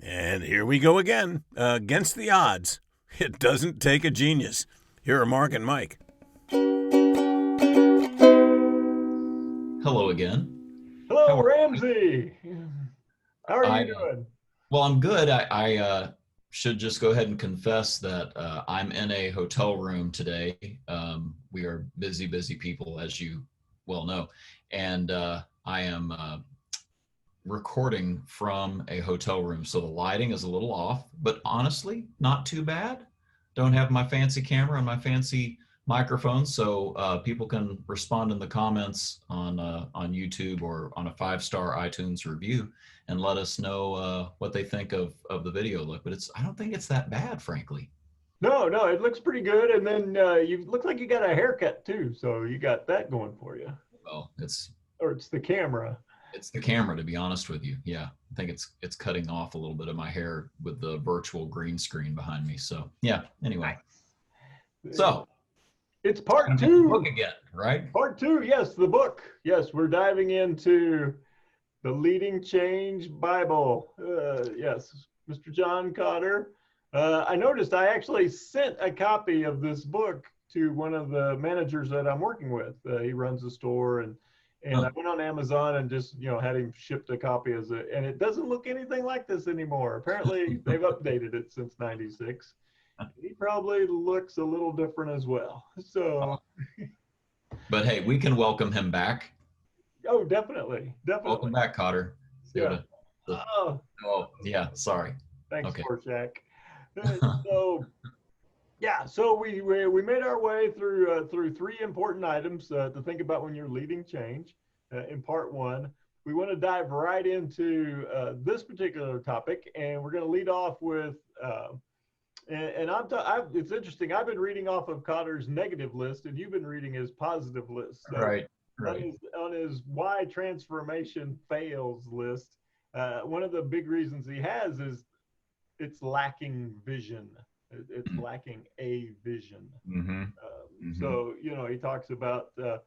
And here we go again, against the odds. It doesn't take a genius. Here are Mark and Mike. Hello again. Hello, How are Ramsey. How are you I? doing? Well, I'm good. I should just go ahead and confess that I'm in a hotel room today. We are busy, busy people, as you well know, and I am recording from a hotel room, so the lighting is a little off, but honestly, not too bad. Don't have my fancy camera and my fancy microphone, so people can respond in the comments on YouTube or on a 5-star iTunes review and let us know what they think of the video look. But I don't think it's that bad, frankly. No, it looks pretty good. And then you look like you got a haircut too, so you got that going for you. Well, Or it's the camera. it's the camera, to be honest with you. Yeah, I think it's cutting off a little bit of my hair with the virtual green screen behind me. So yeah. Anyway, Nice. so It's talking part about the book two. again, right? Part two, yes, the book. Yes, we're diving into the Leading Change Bible. Yes, Mr. John Cotter. I noticed I actually sent a copy of this book to one of the managers that I'm working with. He runs a store, and I Huh. went on Amazon and just had him shipped a copy as a. And it doesn't look anything like this anymore. Apparently, they've updated it since '96. He probably looks a little different as well. So, But hey, we can welcome him back. oh, definitely, Welcome definitely, back, Cotter. See what yeah. the Oh, oh yeah, sorry. thanks, Okay. Rorschach. So yeah, so we made our way through three important items to think about when you're leading change. In part one, we want to dive right into this particular topic, and we're going to lead off with. And it's interesting. I've been reading off of Cotter's negative list, and you've been reading his positive list. So Right, right. on his why transformation fails list, one of the big reasons he has is it's lacking vision. It's lacking a vision. Mm-hmm. Mm-hmm. So he talks about that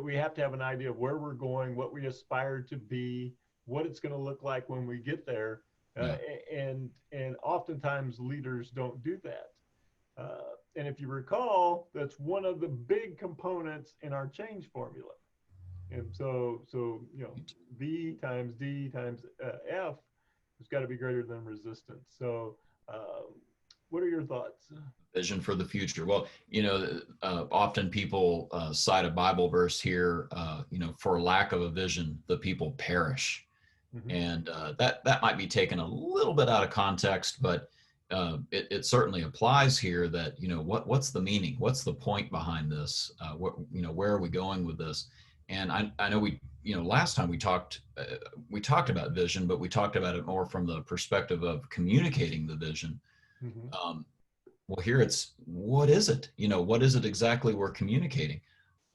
we have to have an idea of where we're going, what we aspire to be, what it's going to look like when we get there, uh, Yeah. and oftentimes leaders don't do that. And if you recall, that's one of the big components in our change formula. And so V times D times F has got to be greater than resistance. So, what are your thoughts? Vision for the future. Well, often people cite a Bible verse here. For lack of a vision, the people perish, Mm-hmm. and that might be taken a little bit out of context, but it certainly applies here. That what's the meaning? What's the point behind this? Where are we going with this? And I know last time we talked about vision, but we talked about it more from the perspective of communicating the vision. Mm-hmm. Um, well, here it's what is it? What is it exactly we're communicating?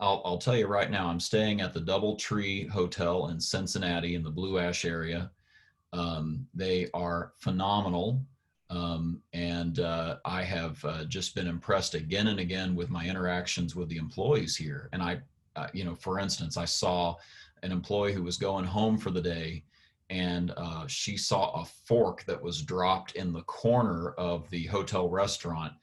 I'll tell you right now. I'm staying at the DoubleTree Hotel in Cincinnati in the Blue Ash area. They are phenomenal, and I have just been impressed again and again with my interactions with the employees here. And for instance, I saw an employee who was going home for the day, and she saw a fork that was dropped in the corner of the hotel restaurant.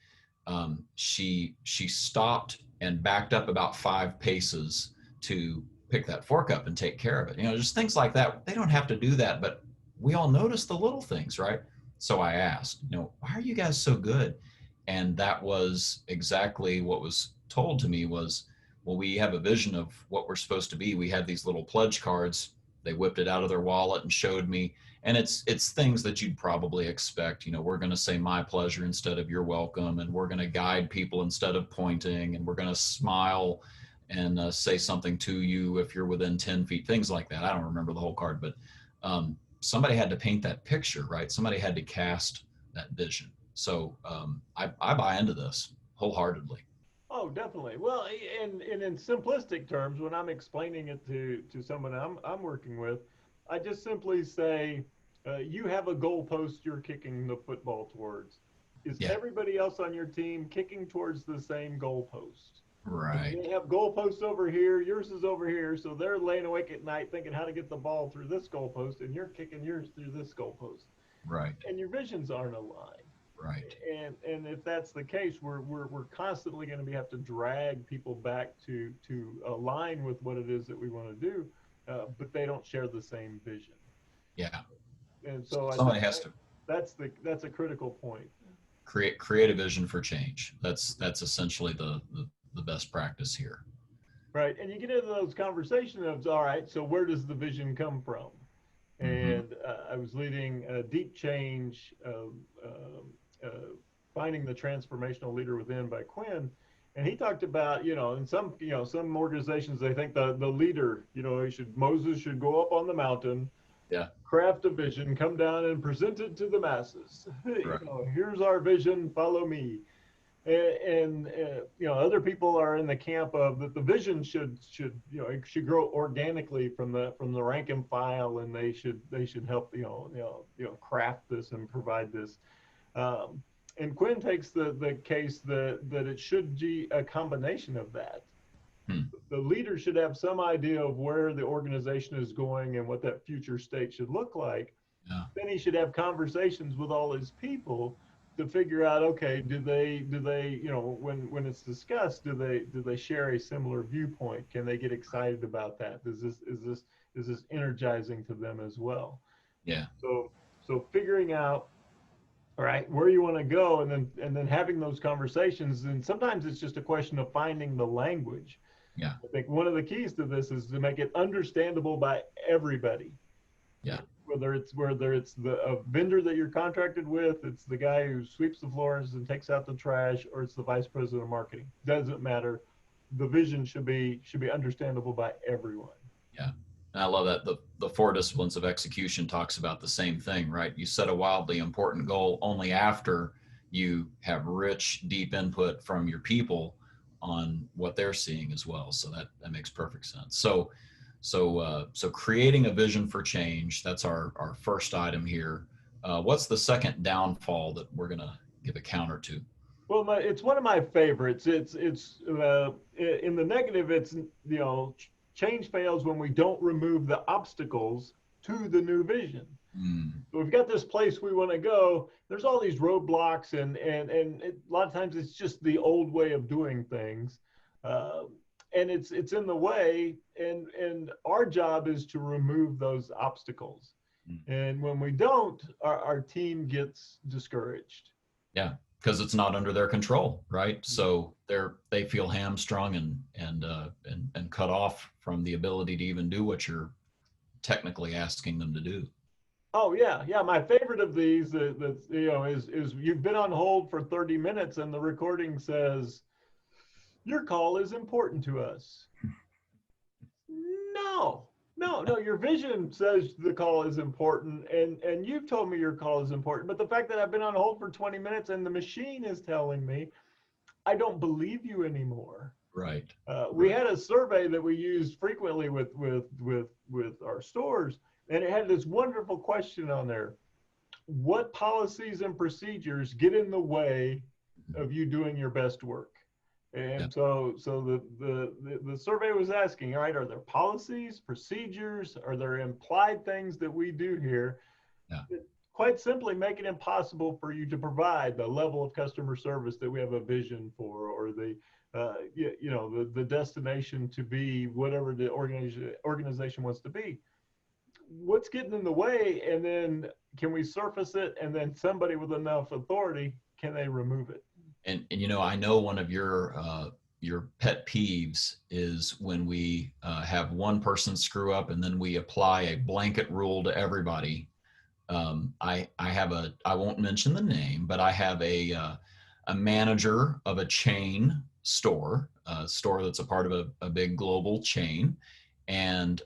She stopped and backed up about 5 paces to pick that fork up and take care of it. Just things like that. They don't have to do that, but we all notice the little things, right? So I asked, why are you guys so good? And that was exactly what was told to me was, well, we have a vision of what we're supposed to be. We have these little pledge cards. They whipped it out of their wallet and showed me. And it's things that you'd probably expect. We're going to say my pleasure instead of you're welcome. And we're going to guide people instead of pointing. And we're going to smile and say something to you if you're within 10 feet, things like that. I don't remember the whole card, but somebody had to paint that picture, right? Somebody had to cast that vision. So I buy into this wholeheartedly. Oh, definitely. Well, and in simplistic terms, when I'm explaining it to someone I'm working with, I just simply say, you have a goalpost you're kicking the football towards. Is Yeah, everybody else on your team kicking towards the same goalpost? And right. they have goalposts over here, yours is over here, so they're laying awake at night thinking how to get the ball through this goalpost, and you're kicking yours through this goalpost. Right. and your visions aren't aligned. Right. And if that's the case, we're constantly going to have to drag people back to align with what it is that we want to do, but they don't share the same vision. Yeah. And so I Somebody think has to that's a critical point. create a vision for change. That's essentially the best practice here. Right. And you get into those conversations of, all right, so where does the vision come from? Mm-hmm. And I was leading a deep change, uh, finding the transformational leader within by Quinn. And he talked about, in some, some organizations, they think the leader, Moses should go up on the mountain, Yeah. craft a vision, come down and present it to the masses. Right. Here's our vision, follow me. And other people are in the camp of that the vision should it should grow organically from the rank and file, and they should help craft this and provide this. And Quinn takes the case that it should be a combination of that. Hmm. The leader should have some idea of where the organization is going and what that future state should look like. Yeah. Then he should have conversations with all his people to figure out, okay, do they when it's discussed, do they share a similar viewpoint? Can they get excited about that? Is this energizing to them as well? Yeah. So figuring out, all right, where you want to go, and then having those conversations. And sometimes it's just a question of finding the language. Yeah. I think one of the keys to this is to make it understandable by everybody. Yeah. Whether it's a vendor that you're contracted with, it's the guy who sweeps the floors and takes out the trash, or it's the vice president of marketing. Doesn't matter. The vision should be understandable by everyone. Yeah. And I love that the four disciplines of execution talks about the same thing, right? You set a wildly important goal only after you have rich, deep input from your people on what they're seeing as well. So that makes perfect sense. So creating a vision for change, that's our first item here. What's the second downfall that we're going to give a counter to? Well, it's one of my favorites. It's in the negative. It's change fails when we don't remove the obstacles to the new vision. So we've got this place we want to go. There's all these roadblocks, and a lot of times it's just the old way of doing things, and it's in the way. And our job is to remove those obstacles. And when we don't, our team gets discouraged. Yeah, because it's not under their control, right? So they feel hamstrung and cut off from the ability to even do what you're technically asking them to do. Oh yeah. My favorite of these is you've been on hold for 30 minutes and the recording says your call is important to us. No. Your vision says the call is important, and you've told me your call is important. But the fact that I've been on hold for 20 minutes and the machine is telling me, I don't believe you anymore. Right. We had a survey that we used frequently with our stores, and it had this wonderful question on there: what policies and procedures get in the way of you doing your best work? And so the survey was asking, all right, are there policies, procedures, are there implied things that we do here that quite simply make it impossible for you to provide the level of customer service that we have a vision for, or the destination to be whatever the organization wants to be? What's getting in the way? And then can we surface it? And then somebody with enough authority, can they remove it? And I know one of your pet peeves is when we have one person screw up and then we apply a blanket rule to everybody. I won't mention the name, but I have a manager of a chain store, a store that's a part of a big global chain. And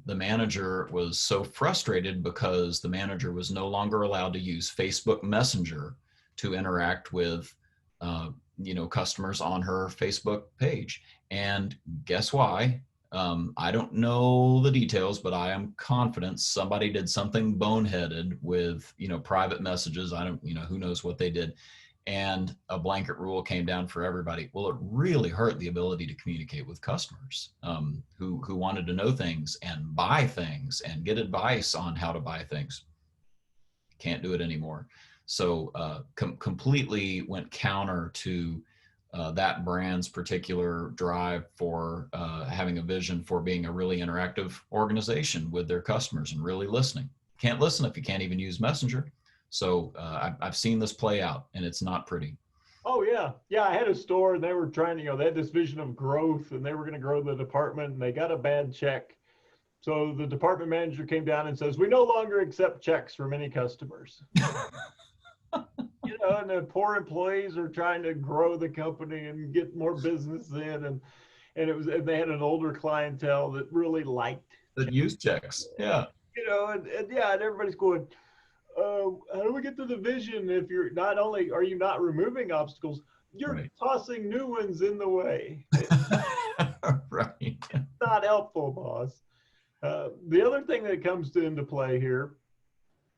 the manager was so frustrated because the manager was no longer allowed to use Facebook Messenger to interact with customers on her Facebook page. And guess why? I don't know the details, but I am confident somebody did something boneheaded with, private messages. I don't, who knows what they did. And a blanket rule came down for everybody. Well, it really hurt the ability to communicate with customers who wanted to know things and buy things and get advice on how to buy things. Can't do it anymore. So completely went counter to that brand's particular drive for having a vision for being a really interactive organization with their customers and really listening. Can't listen if you can't even use Messenger. So I've seen this play out, and it's not pretty. Oh yeah, yeah. I had a store, and they were trying to, they had this vision of growth, and they were going to grow the department, and they got a bad check. So the department manager came down and says, "We no longer accept checks from any customers." And the poor employees are trying to grow the company and get more business in, and they had an older clientele that really liked That use checks. Yeah. and everybody's going, how do we get to the vision if you're not only are you not removing obstacles, you're Right. tossing new ones in the way. Right. It's not helpful, boss. The other thing that comes into play here,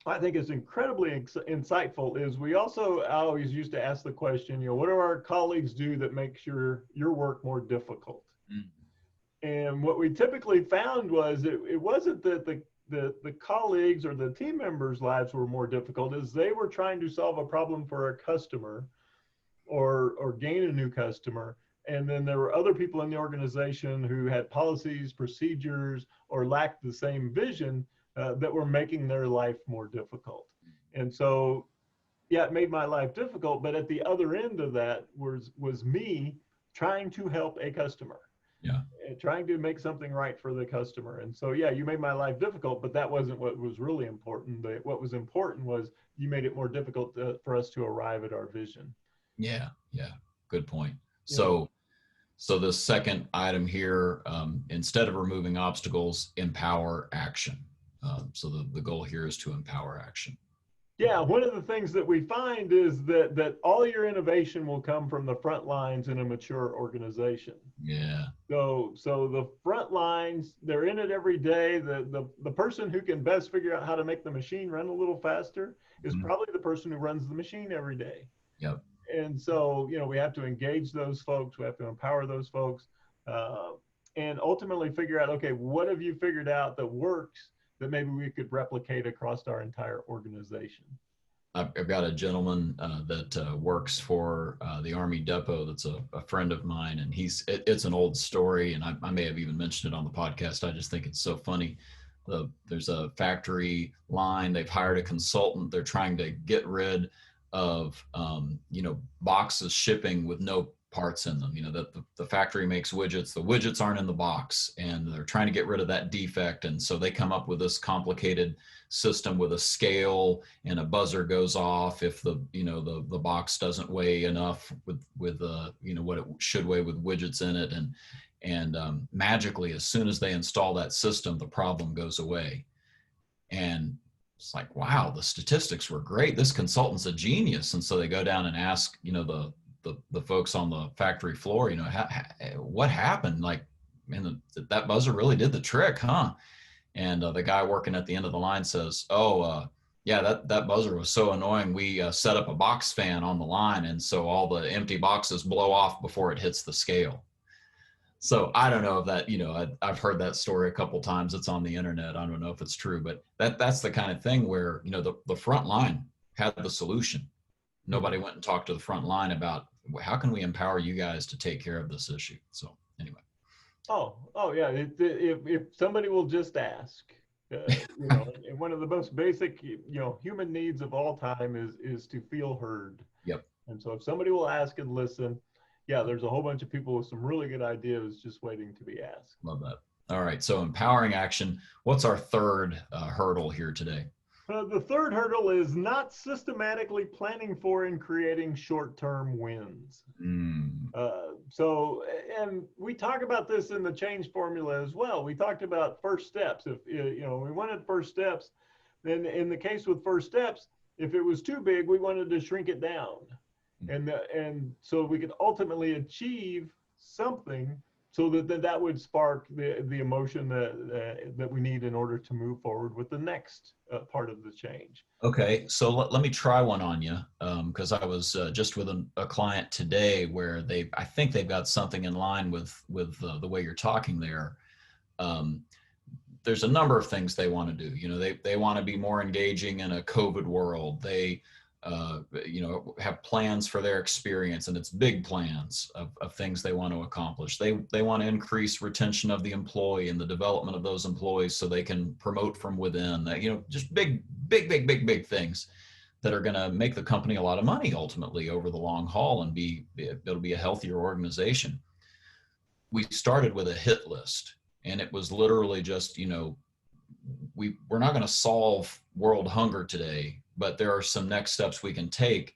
I think is incredibly insightful, is I always used to ask the question, what do our colleagues do that makes your work more difficult? Mm. And what we typically found was it wasn't that the colleagues or the team members' lives were more difficult, as they were trying to solve a problem for a customer or gain a new customer. And then there were other people in the organization who had policies, procedures, or lacked the same vision that were making their life more difficult. And so, yeah, it made my life difficult. But at the other end of that was me trying to help a customer. Yeah. Trying to make something right for the customer. And so, yeah, you made my life difficult, but that wasn't what was really important. What was important was you made it more difficult for us to arrive at our vision. Yeah. Yeah. Good point. Yeah. So the second item here, instead of removing obstacles, empower action. So the goal here is to empower action. Yeah, one of the things that we find is that all your innovation will come from the front lines in a mature organization. Yeah. So the front lines, they're in it every day. The person who can best figure out how to make the machine run a little faster is probably the person who runs the machine every day. Yep. And so, we have to engage those folks. We have to empower those folks, and ultimately figure out, okay, what have you figured out that works that maybe we could replicate across our entire organization? I've got a gentleman that works for the Army Depot that's a friend of mine, and it's an old story, and I may have even mentioned it on the podcast. I just think it's so funny. There's a factory line. They've hired a consultant. They're trying to get rid of boxes shipping with no parts in them. That the factory makes widgets. The widgets aren't in the box, and they're trying to get rid of that defect. And so they come up with this complicated system with a scale, and a buzzer goes off if the box doesn't weigh enough with what it should weigh with widgets in it, and magically, as soon as they install that system, the problem goes away. And it's like, wow, the statistics were great. This consultant's a genius. And so they go down and ask, the folks on the factory floor, what happened? Like, man, that buzzer really did the trick, huh? And the guy working at the end of the line says, yeah, that buzzer was so annoying. We set up a box fan on the line, and so all the empty boxes blow off before it hits the scale. So I don't know if that, I've heard that story a couple times. It's on the internet. I don't know if it's true, but that's the kind of thing where, the front line had the solution. Nobody went and talked to the front line about how can we empower you guys to take care of this issue. So anyway. Oh yeah. If somebody will just ask, one of the most basic, human needs of all time is to feel heard. Yep. And so if somebody will ask and listen, yeah, there's a whole bunch of people with some really good ideas just waiting to be asked. Love that. All right. So empowering action. What's our third hurdle here today? The third hurdle is not systematically planning for and creating short-term wins. And we talk about this in the change formula as well. We talked about first steps. If we wanted first steps, then in the case with first steps, if it was too big, we wanted to shrink it down. And so we could ultimately achieve something so that would spark the emotion that we need in order to move forward with the next part of the change. Okay, so let me try one on you, because I was just with a client today where I think they've got something in line with the way you're talking there. there's a number of things they want to do. They want to be more engaging in a COVID world. They have plans for their experience, and it's big plans of things they want to accomplish. They want to increase retention of the employee and the development of those employees so they can promote from within. Just big things that are going to make the company a lot of money ultimately over the long haul, and it'll be a healthier organization. We started with a hit list, and it was literally just, we're not going to solve world hunger today, but there are some next steps we can take.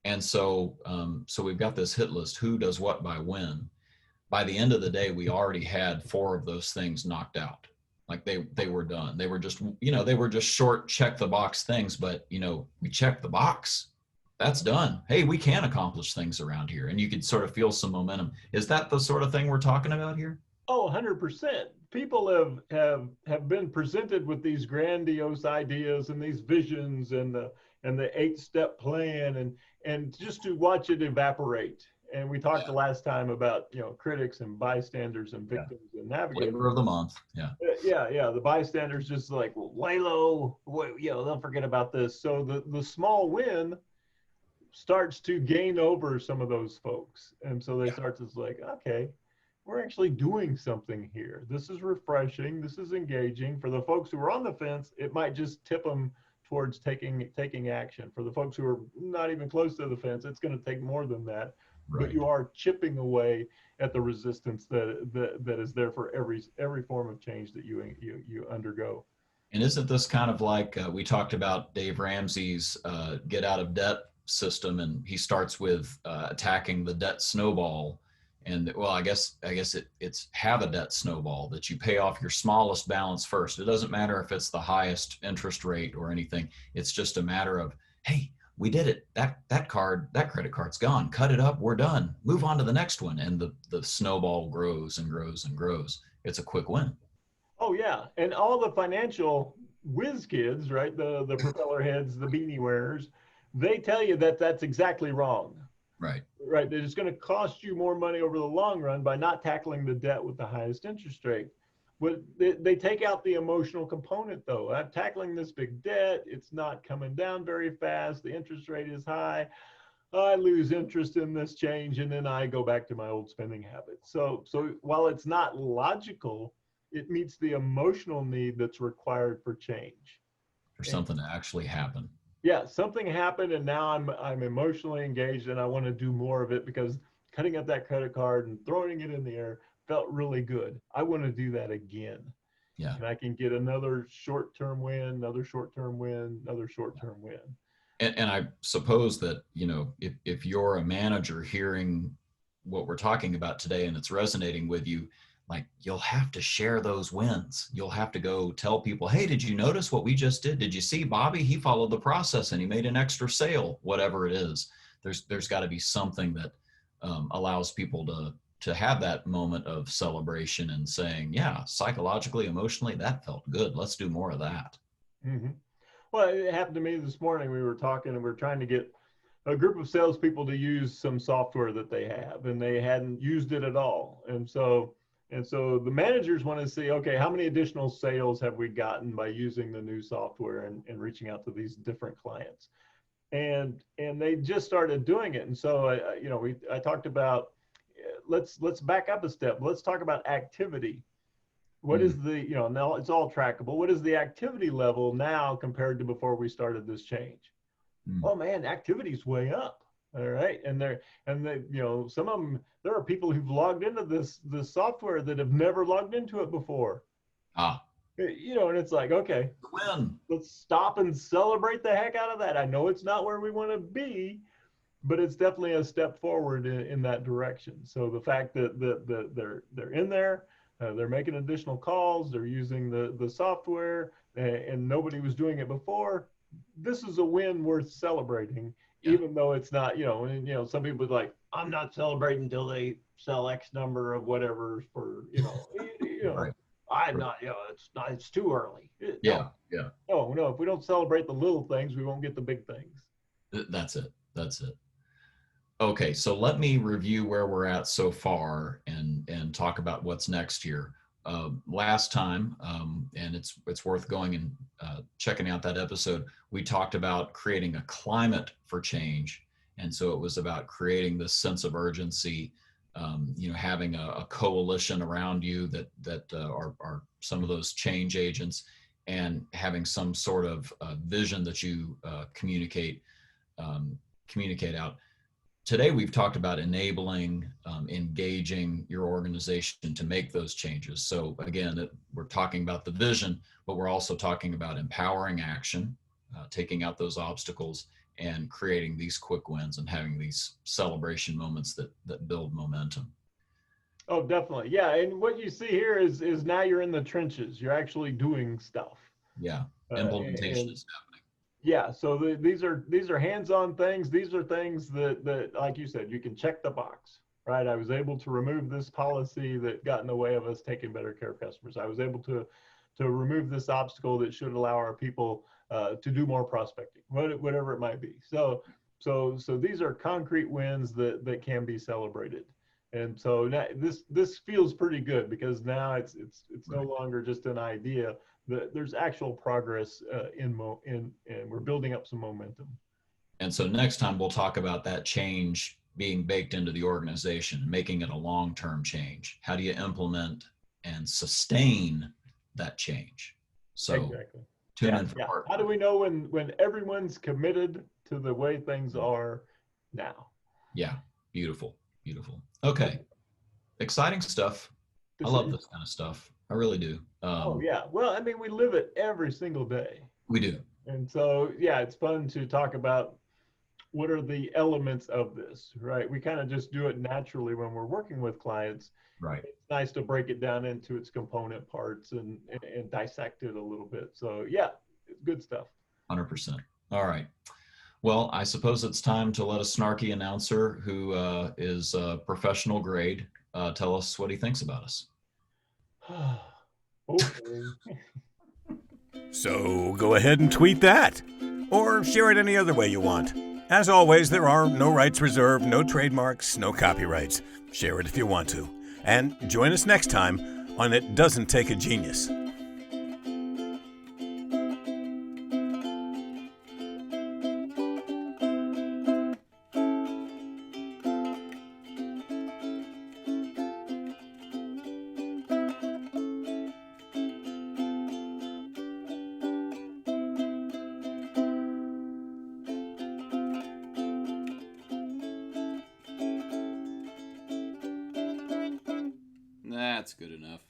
And so we've got this hit list: who does what by when. By the end of the day, we already had 4 of those things knocked out. Like they were done. They were just short check the box things, but we checked the box. That's done. Hey, we can accomplish things around here. And you could sort of feel some momentum. Is that the sort of thing we're talking about here? Oh, 100%. People have been presented with these grandiose ideas and these visions and the 8-step plan, and just to watch it evaporate. And we talked the last time about critics and bystanders and victims and navigators. Flavor of the month. Yeah. Yeah. The bystanders just like, well, lay low. They'll forget about this. So the small win starts to gain over some of those folks, and so they start to like, okay, we're actually doing something here. This is refreshing. This is engaging. For the folks who are on the fence, it might just tip them towards taking action. For the folks who are not even close to the fence, it's going to take more than that. Right. But you are chipping away at the resistance that is there for every form of change that you undergo. And isn't this kind of like we talked about Dave Ramsey's get out of debt system, and he starts with attacking the debt snowball. And well, I guess it's have a debt snowball, that you pay off your smallest balance first. It doesn't matter if it's the highest interest rate or anything. It's just a matter of, hey, we did it. That credit card's gone. Cut it up. We're done. Move on to the next one. And the snowball grows and grows and grows. It's a quick win. Oh yeah, and all the financial whiz kids, right? The propeller heads, the beanie wearers, they tell you that that's exactly wrong. Right. Right. That it's going to cost you more money over the long run by not tackling the debt with the highest interest rate. But they take out the emotional component, though. I'm tackling this big debt. It's not coming down very fast. The interest rate is high. I lose interest in this change, and then I go back to my old spending habits. So while it's not logical, it meets the emotional need that's required for change. For something to actually happen. Yeah, something happened, and now I'm emotionally engaged, and I want to do more of it, because cutting up that credit card and throwing it in the air felt really good. I want to do that again. Yeah. And I can get another short-term win, another short-term win, another short-term win. And I suppose that, if you're a manager hearing what we're talking about today and it's resonating with you, like, you'll have to share those wins. You'll have to go tell people, hey, did you notice what we just did? Did you see Bobby? He followed the process and he made an extra sale, whatever it is. There's got to be something that allows people to have that moment of celebration and saying, yeah, psychologically, emotionally, that felt good. Let's do more of that. Mm-hmm. Well, it happened to me this morning. We were talking and we were trying to get a group of salespeople to use some software that they have, and they hadn't used it at all. And so the managers want to see, okay, how many additional sales have we gotten by using the new software and reaching out to these different clients? And they just started doing it. And so I talked about, let's back up a step. Let's talk about activity. What is the, now it's all trackable. What is the activity level now compared to before we started this change? Oh man, activity's way up. All right. And some of them, there are people who've logged into this software that have never logged into it before. And it's like, okay, let's stop and celebrate the heck out of that. I know it's not where we want to be, but it's definitely a step forward in that direction. So the fact that they're in there, they're making additional calls, they're using the software, and nobody was doing it before. This is a win worth celebrating. Yeah. Even though it's not, some people are like, I'm not celebrating until they sell X number of whatever for, Right. I'm not, it's too early. Yeah. No, if we don't celebrate the little things, we won't get the big things. That's it. Okay, so let me review where we're at so far and talk about what's next here. last time, and it's worth going and checking out that episode, we talked about creating a climate for change. And so it was about creating this sense of urgency, having a coalition around you that are some of those change agents, and having some sort of vision that you communicate out. Today, we've talked about enabling, engaging your organization to make those changes. So again, we're talking about the vision, but we're also talking about empowering action, taking out those obstacles, and creating these quick wins and having these celebration moments that build momentum. Oh, definitely. Yeah. And what you see here is now you're in the trenches. You're actually doing stuff. Yeah. Implementation is happening. Yeah. So these are hands-on things. These are things that, like you said, you can check the box, right? I was able to remove this policy that got in the way of us taking better care of customers. I was able to remove this obstacle that should allow our people to do more prospecting, whatever it might be. So these are concrete wins that can be celebrated. And so now this feels pretty good, because now it's no longer just an idea. There's actual progress and we're building up some momentum. And so next time we'll talk about that change being baked into the organization, making it a long-term change. How do you implement and sustain that change? So exactly. Tune in for part. How do we know when everyone's committed to the way things are now? Yeah, beautiful. Okay, exciting stuff. I love this kind of stuff. I really do. Oh yeah. Well, I mean, we live it every single day. We do. And so, yeah, it's fun to talk about what are the elements of this, right? We kind of just do it naturally when we're working with clients. Right. It's nice to break it down into its component parts and dissect it a little bit. So yeah, it's good stuff. 100%. All right. Well, I suppose it's time to let a snarky announcer who is professional grade tell us what he thinks about us. Okay. So go ahead and tweet that, or share it any other way you want. As always, there are no rights reserved, no trademarks, no copyrights. Share it if you want to. And join us next time on It Doesn't Take a Genius. That's good enough.